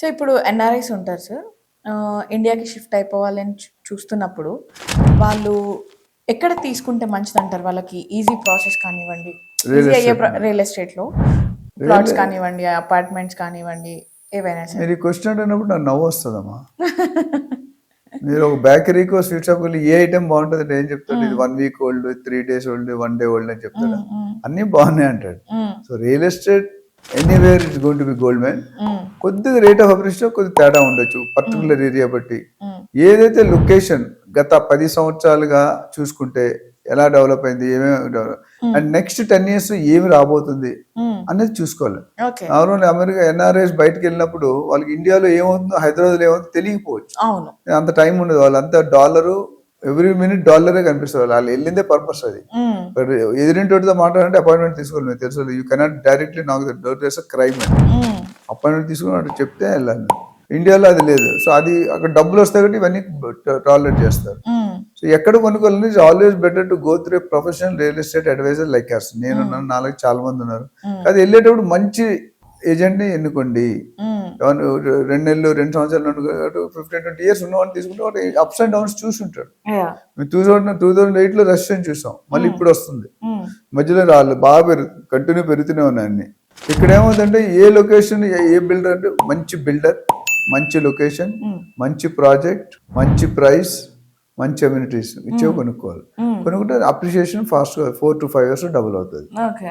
So ఇప్పుడు NRIs ఉంటారు sir. ఇండియాకి షిఫ్ట్ అయిపోవాలని చూస్తున్నప్పుడు వాళ్ళు ఎక్కడ తీసుకుంటే మంచిదంటారు? వాళ్ళకి ఈజీ ప్రాసెస్ కానివ్వండి, ఈజీ అయ్యే రియల్ ఎస్టేట్లో ప్లాట్స్ కానివ్వండి, అపార్ట్మెంట్స్ కానివ్వండి, ఏవైనా సార్. మీరు ఈ క్వశ్చన్ అడిగినప్పుడు నాకు నవ్వు వస్తుందమ్మా. మీరు ఒక బేకరీకో స్వీట్ షాప్కి వెళ్ళి ఏ ఐటమ్ బాగుంటుంది ఏం చెప్తాడు? ఇది 1 week old, 3 days old, 1 day old అని చెప్తాడు. అన్నీ బాగున్నాయి అంటాడు. So real estate anywhere it's going to be gold man. కొద్దిగా రేట్ ఆఫ్ అప్రిషియేషన్ కొద్దిగా తేడా ఉండొచ్చు పర్టికులర్ ఏరియా బట్టి. ఏదైతే లొకేషన్ గత 10 సంవత్సరాలుగా చూసుకుంటే ఎలా డెవలప్ అయింది, ఏమేమి డెవలప్ అండ్ నెక్స్ట్ 10 years ఏమి రాబోతుంది అనేది చూసుకోవాలి. అవును, అమెరికా ఎన్ఆర్ఐస్ బయటకు వెళ్ళినప్పుడు వాళ్ళకి ఇండియాలో ఏమవుతుందో హైదరాబాద్లో ఏమవుతుందో తెలియకపోవచ్చు. అంత టైం ఉండదు. వాళ్ళంతా డాలరు ఎవ్రీ మినిట్ డాలరే కనిపిస్తుంది. వాళ్ళు వెళ్ళిందే పర్పస్ అది. ఎదురింటితో మాట్లాడంటే అపాయింట్మెంట్ తీసుకోవాలి. మీకు తెలుసు, యూ కెనాట్ డైరెక్ట్లీ నాకు డోర్ చేస్తే క్రైమ్ అండి. అపాయింట్మెంట్ తీసుకుని చెప్తే వెళ్ళాలి. ఇండియాలో అది లేదు. సో అది అక్కడ డబ్బులు వస్తాయి కాబట్టి ఇవన్నీ టాలరేట్ చేస్తారు. సో ఎక్కడ కొనుక్కోవాలని it's always better to go through professional real estate advisor like us. నేను నాలుగు చాలా మంది ఉన్నారు. అది వెళ్ళేటప్పుడు మంచి ఏజెంట్ ని ఎన్నుకోండి. 2 నెలలు 2 సంవత్సరాలు 15-20 years ఉన్న వాళ్ళు తీసుకుంటే అప్స్ అండ్ డౌన్స్ చూసుంటాడు. మేము 2008 లో రష్యన్ చూసాం, మళ్ళీ ఇప్పుడు వస్తుంది. మధ్యలో రాళ్ళు బాగా కంటిన్యూ పెరుగుతూనే ఉన్నాయి అన్ని. ఇక్కడ ఏమవుతుందంటే ఏ లొకేషన్ ఏ బిల్డర్ అంటే మంచి బిల్డర్, మంచి లొకేషన్, మంచి ప్రాజెక్ట్, మంచి ప్రైస్, మంచి అమ్యూనిటీస్ ఇచ్చేవి కొనుక్కోవాలి. కొనుక్కుంటే appreciation fast 4 to 5 years double అవుతుంది.